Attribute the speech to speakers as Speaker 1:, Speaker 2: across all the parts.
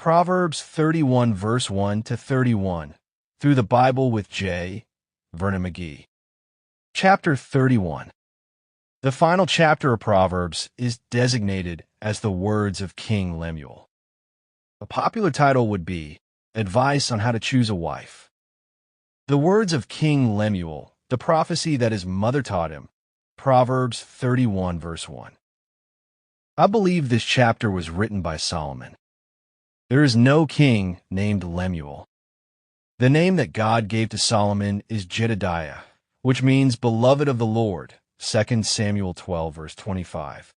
Speaker 1: Proverbs 31 verse 1 to 31, through the Bible with J. Vernon McGee. Chapter 31. The final chapter of Proverbs is designated as the words of King Lemuel. A popular title would be Advice on How to Choose a Wife. The words of King Lemuel, the prophecy that his mother taught him, Proverbs 31 verse 1. I believe this chapter was written by Solomon. There is no king named Lemuel. The name that God gave to Solomon is Jedediah, which means beloved of the Lord, 2 Samuel 12 verse 25.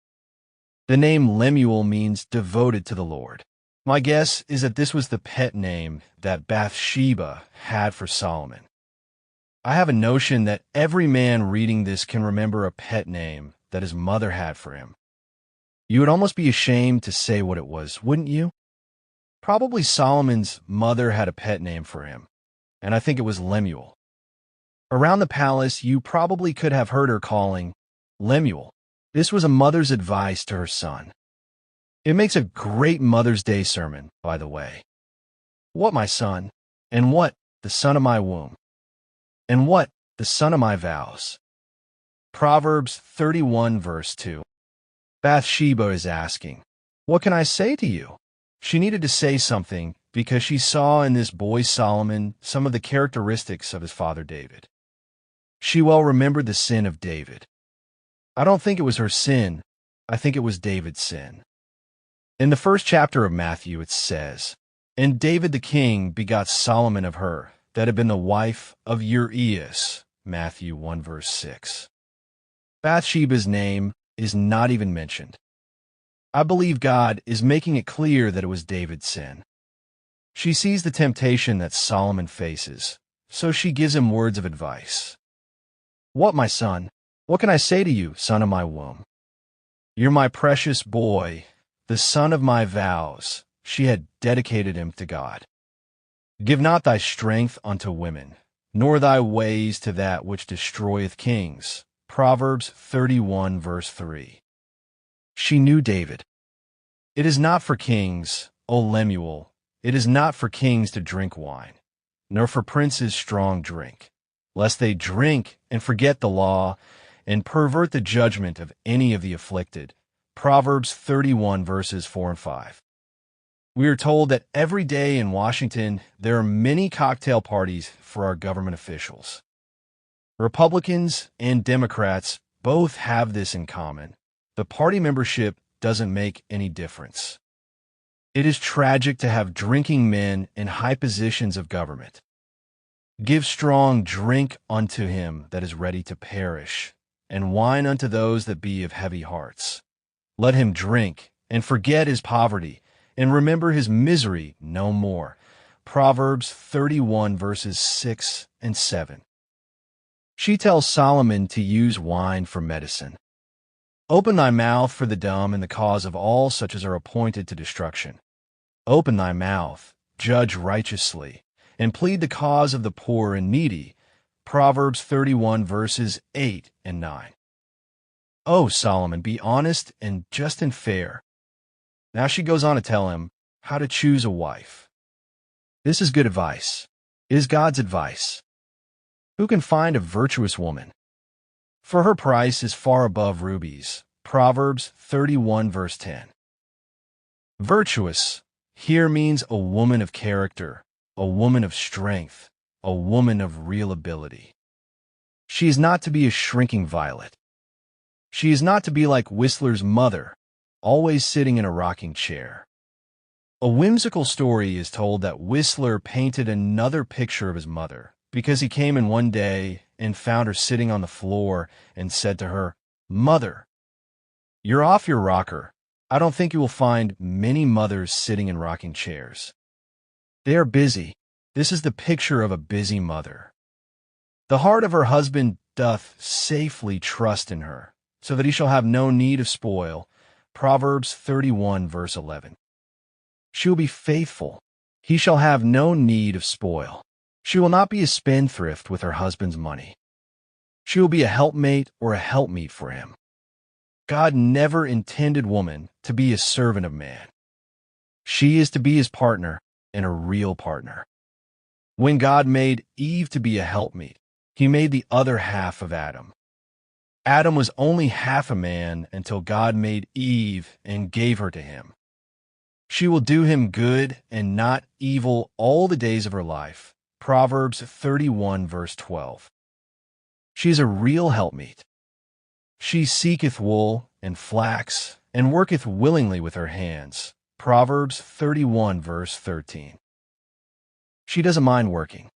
Speaker 1: The name Lemuel means devoted to the Lord. My guess is that this was the pet name that Bathsheba had for Solomon. I have a notion that every man reading this can remember a pet name that his mother had for him. You would almost be ashamed to say what it was, wouldn't you? Probably Solomon's mother had a pet name for him, and I think it was Lemuel. Around the palace, you probably could have heard her calling Lemuel. This was a mother's advice to her son. It makes a great Mother's Day sermon, by the way. What, my son? And what, the son of my womb? And what, the son of my vows? Proverbs 31 verse 2. Bathsheba is asking, what can I say to you? She needed to say something because she saw in this boy Solomon some of the characteristics of his father David. She well remembered the sin of David. I don't think it was her sin. I think it was David's sin. In the first chapter of Matthew it says, And David the king begot Solomon of her, that had been the wife of Urias, Matthew 1 verse 6. Bathsheba's name is not even mentioned. I believe God is making it clear that it was David's sin. She sees the temptation that Solomon faces, so she gives him words of advice. What, my son? What can I say to you, son of my womb? You're my precious boy, the son of my vows. She had dedicated him to God. Give not thy strength unto women, nor thy ways to that which destroyeth kings. Proverbs 31 verse 3. She knew David. It is not for kings, O Lemuel, it is not for kings to drink wine, nor for princes strong drink, lest they drink and forget the law and pervert the judgment of any of the afflicted. Proverbs 31 verses 4 and 5. We are told that every day in Washington there are many cocktail parties for our government officials. Republicans and Democrats both have this in common. The party membership doesn't make any difference. It is tragic to have drinking men in high positions of government. Give strong drink unto him that is ready to perish, and wine unto those that be of heavy hearts. Let him drink, and forget his poverty, and remember his misery no more. Proverbs 31 verses 6 and 7. She tells Solomon to use wine for medicine. Open thy mouth for the dumb and the cause of all such as are appointed to destruction. Open thy mouth, judge righteously, and plead the cause of the poor and needy. Proverbs 31 verses 8 and 9. O Solomon, be honest and just and fair. Now she goes on to tell him how to choose a wife. This is good advice. It is God's advice. Who can find a virtuous woman? For her price is far above rubies. Proverbs 31 verse 10. Virtuous here means a woman of character, a woman of strength, a woman of real ability. She is not to be a shrinking violet. She is not to be like Whistler's mother, always sitting in a rocking chair. A whimsical story is told that Whistler painted another picture of his mother because he came in one day and found her sitting on the floor and said to her, Mother, you're off your rocker. I don't think you will find many mothers sitting in rocking chairs. They are busy. This is the picture of a busy mother. The heart of her husband doth safely trust in her, so that he shall have no need of spoil. Proverbs 31 verse 11. She will be faithful. He shall have no need of spoil. She will not be a spendthrift with her husband's money. She will be a helpmate or a helpmeet for him. God never intended woman to be a servant of man. She is to be his partner, and a real partner. When God made Eve to be a helpmeet, he made the other half of Adam. Adam was only half a man until God made Eve and gave her to him. She will do him good and not evil all the days of her life. Proverbs 31 verse 12. She is a real helpmeet. She seeketh wool and flax, and worketh willingly with her hands. Proverbs 31 verse 13. She doesn't mind working.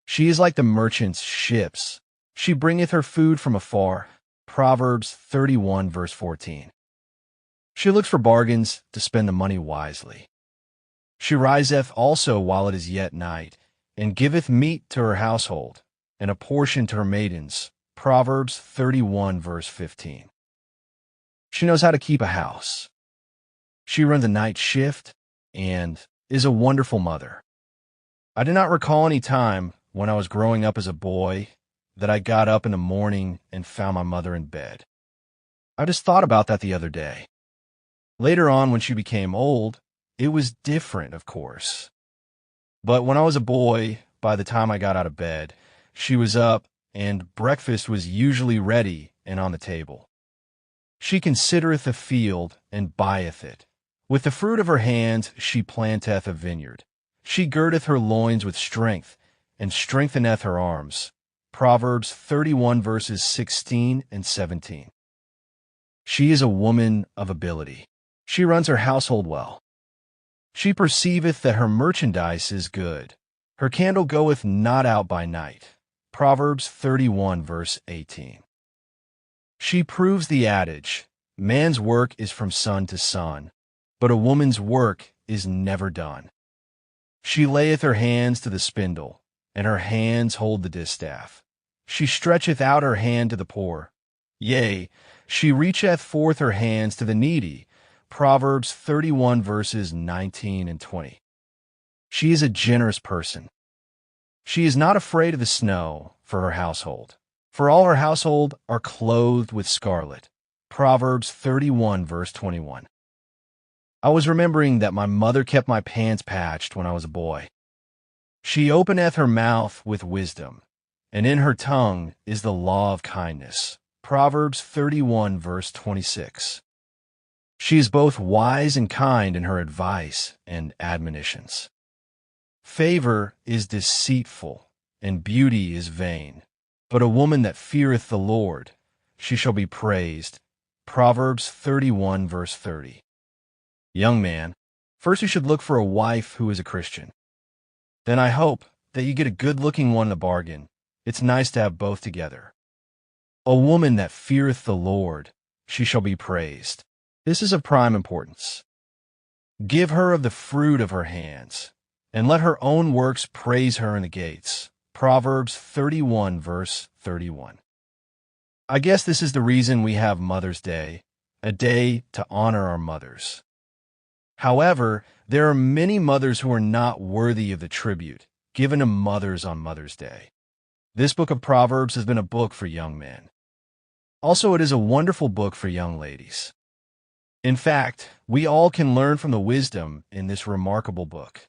Speaker 1: She is like the merchant's ships. She bringeth her food from afar. Proverbs 31 verse 14. She looks for bargains to spend the money wisely. She riseth also while it is yet night, and giveth meat to her household, and a portion to her maidens. Proverbs 31 verse 15. She knows how to keep a house. She runs a night shift and is a wonderful mother. I do not recall any time when I was growing up as a boy that I got up in the morning and found my mother in bed. I just thought about that the other day. Later on, when she became old, it was different, of course. But when I was a boy, by the time I got out of bed, she was up and breakfast was usually ready and on the table. She considereth the field and buyeth it. With the fruit of her hands she planteth a vineyard. She girdeth her loins with strength, and strengtheneth her arms. Proverbs 31 verses 16 and 17. She is a woman of ability. She runs her household well. She perceiveth that her merchandise is good. Her candle goeth not out by night. Proverbs 31 verse 18. She proves the adage, man's work is from sun to sun, but a woman's work is never done. She layeth her hands to the spindle, and her hands hold the distaff. She stretcheth out her hand to the poor. Yea, she reacheth forth her hands to the needy. Proverbs 31 verses 19 and 20. She is a generous person. She is not afraid of the snow for her household, for all her household are clothed with scarlet. Proverbs 31 verse 21. I was remembering that my mother kept my pants patched when I was a boy. She openeth her mouth with wisdom, and in her tongue is the law of kindness. Proverbs 31 verse 26. She is both wise and kind in her advice and admonitions. Favor is deceitful, and beauty is vain. But a woman that feareth the Lord, she shall be praised. Proverbs 31 verse 30. Young man, first you should look for a wife who is a Christian. Then I hope that you get a good-looking one in the bargain. It's nice to have both together. A woman that feareth the Lord, she shall be praised. This is of prime importance. Give her of the fruit of her hands, and let her own works praise her in the gates. Proverbs 31 verse 31. I guess this is the reason we have Mother's Day, a day to honor our mothers. However, there are many mothers who are not worthy of the tribute given to mothers on Mother's Day. This book of Proverbs has been a book for young men. Also, it is a wonderful book for young ladies. In fact, we all can learn from the wisdom in this remarkable book.